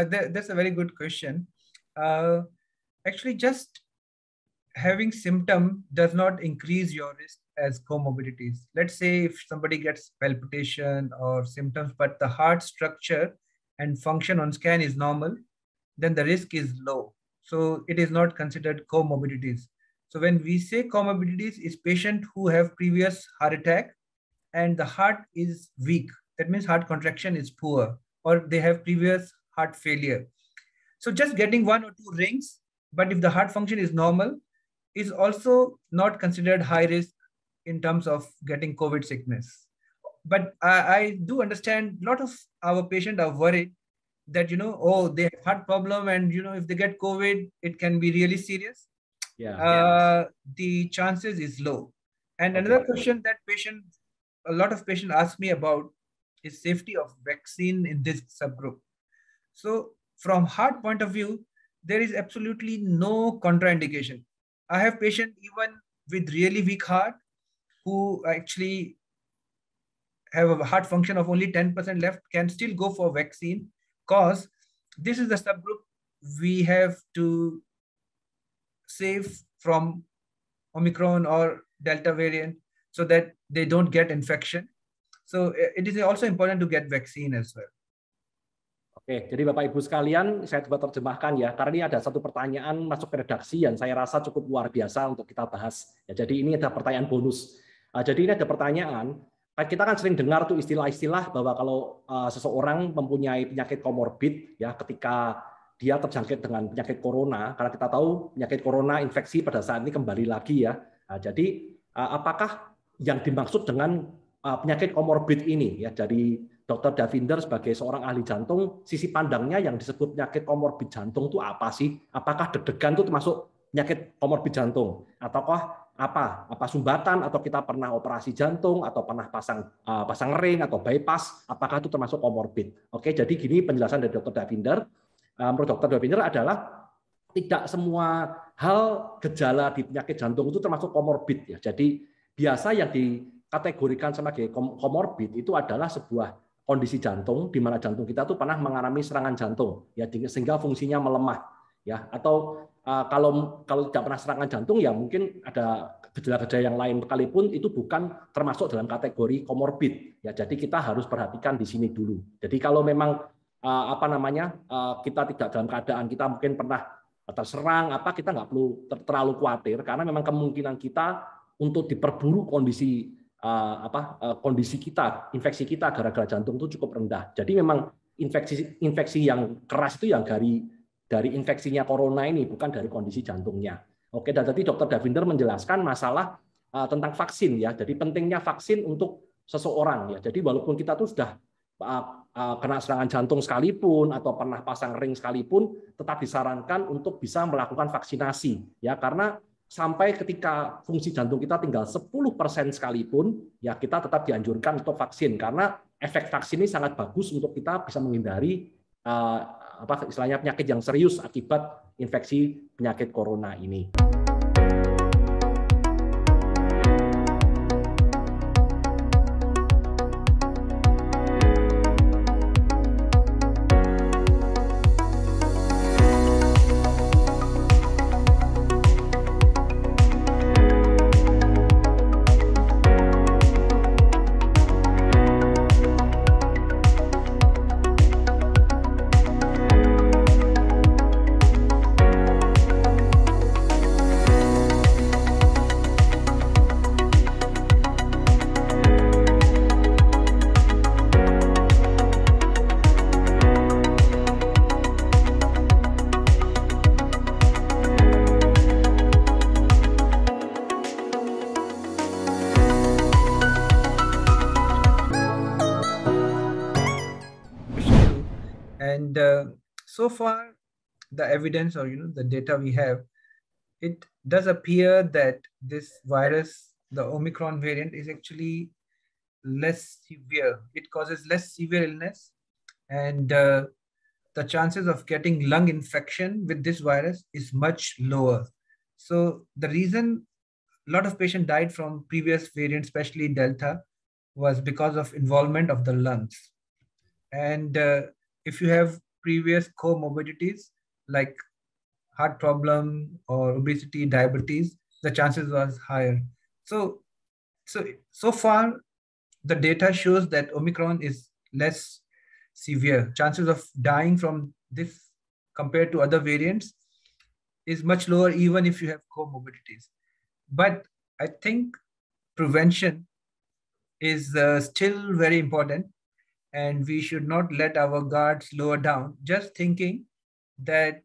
That's a very good question. Actually, just having symptom does not increase your risk as comorbidities. Let's say if somebody gets palpitation or symptoms, but the heart structure and function on scan is normal, then the risk is low. So it is not considered comorbidities. So when we say comorbidities, is patient who have previous heart attack and the heart is weak. That means heart contraction is poor, or they have previous heart failure. So just getting 1 or 2 rings, but if the heart function is normal, is also not considered high risk in terms of getting COVID sickness. But I do understand a lot of our patients are worried that, oh, they have heart problem and, if they get COVID, it can be really serious. Yeah. The chances is low. And another question that a lot of patients ask me about is safety of vaccine in this subgroup. So from heart point of view, there is absolutely no contraindication. I have patients even with really weak heart who actually have a heart function of only 10% left can still go for vaccine, because this is the subgroup we have to save from Omicron or Delta variant so that they don't get infection. So it is also important to get vaccine as well. Oke, jadi Bapak Ibu sekalian, saya coba terjemahkan ya, karena ini ada satu pertanyaan masuk ke redaksi yang saya rasa cukup luar biasa untuk kita bahas. Ya, jadi ini ada pertanyaan bonus. Jadi ini ada pertanyaan, kita kan sering dengar tuh istilah-istilah bahwa kalau seseorang mempunyai penyakit komorbid, ya ketika dia terjangkit dengan penyakit corona, karena kita tahu penyakit corona infeksi pada saat ini kembali lagi ya. Jadi apakah yang dimaksud dengan penyakit komorbid ini ya dari Dr. Davinder sebagai seorang ahli jantung, sisi pandangnya yang disebut penyakit komorbid jantung itu apa sih? Apakah deg-degan itu termasuk penyakit komorbid jantung? Ataukah apa sumbatan, atau kita pernah operasi jantung, atau pernah pasang ring atau bypass, apakah itu termasuk komorbid? Oke, jadi gini penjelasan dari Dr. Davinder. Menurut Dr. Davinder adalah tidak semua hal gejala di penyakit jantung itu termasuk komorbid ya. Jadi biasa yang dikategorikan sebagai komorbid itu adalah sebuah kondisi jantung di mana jantung kita tuh pernah mengalami serangan jantung ya, sehingga fungsinya melemah ya, atau kalau tidak pernah serangan jantung ya mungkin ada gejala-gejala yang lain sekalipun itu bukan termasuk dalam kategori komorbid ya. Jadi kita harus perhatikan di sini dulu. Jadi kalau memang kita tidak dalam keadaan kita mungkin pernah terserang kita nggak perlu terlalu khawatir, karena memang kemungkinan kita untuk diperburuk kondisi kita, infeksi kita gara-gara jantung itu cukup rendah. Jadi memang infeksi yang keras itu yang dari infeksinya corona ini, bukan dari kondisi jantungnya. Oke, dan tadi Dr. Davinder menjelaskan masalah tentang vaksin ya. Jadi pentingnya vaksin untuk seseorang ya. Jadi walaupun kita tuh sudah kena serangan jantung sekalipun atau pernah pasang ring sekalipun, tetap disarankan untuk bisa melakukan vaksinasi ya, karena sampai ketika fungsi jantung kita tinggal 10% sekalipun, ya kita tetap dianjurkan untuk vaksin, karena efek vaksin ini sangat bagus untuk kita bisa menghindari istilahnya penyakit yang serius akibat infeksi penyakit corona ini. And so far, the evidence or the data we have, it does appear that this virus, the Omicron variant, is actually less severe. It causes less severe illness, and the chances of getting lung infection with this virus is much lower. So the reason a lot of patients died from previous variants, especially Delta, was because of involvement of the lungs. And if you have previous comorbidities like heart problem or obesity, diabetes, the chances was higher. So far, the data shows that Omicron is less severe. Chances of dying from this compared to other variants is much lower, even if you have comorbidities. But I think prevention is still very important, and we should not let our guards lower down just thinking that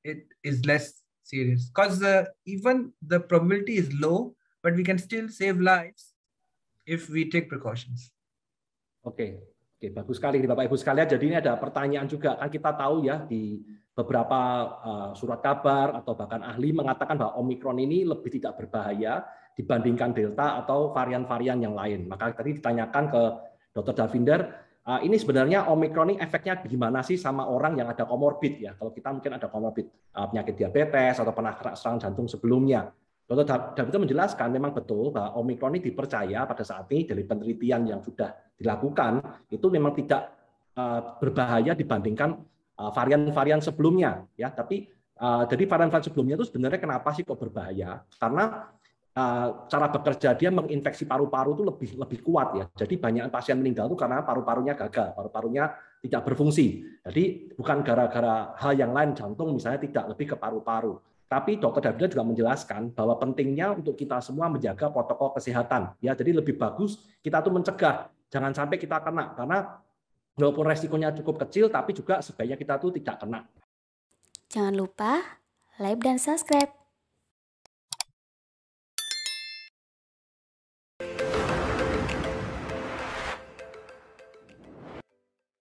it is less serious, because even the probability is low, but we can still save lives if we take precautions. Oke, bagus sekali Bapak Ibu sekalian. Jadi ini ada pertanyaan juga, kan kita tahu ya di beberapa surat kabar atau bahkan ahli mengatakan bahwa Omikron ini lebih tidak berbahaya dibandingkan Delta atau varian-varian yang lain. Maka tadi ditanyakan ke Dr. Davinder, ini sebenarnya Omikron ini efeknya gimana sih sama orang yang ada komorbid ya? Kalau kita mungkin ada komorbid penyakit diabetes atau pernah kena serangan jantung sebelumnya. Dr. Davinder menjelaskan memang betul bahwa Omikron ini dipercaya pada saat ini dari penelitian yang sudah dilakukan itu memang tidak berbahaya dibandingkan varian-varian sebelumnya ya. Tapi jadi varian-varian sebelumnya itu sebenarnya kenapa sih kok berbahaya? Karena cara bekerja dia menginfeksi paru-paru itu lebih kuat ya. Jadi banyak pasien meninggal itu karena paru-parunya gagal, paru-parunya tidak berfungsi. Jadi bukan gara-gara hal yang lain, jantung misalnya tidak, lebih ke paru-paru. Tapi Dr. Davinder juga menjelaskan bahwa pentingnya untuk kita semua menjaga protokol kesehatan. Ya, jadi lebih bagus kita tuh mencegah, jangan sampai kita kena, karena walaupun resikonya cukup kecil, tapi juga sebaiknya kita tuh tidak kena. Jangan lupa like dan subscribe.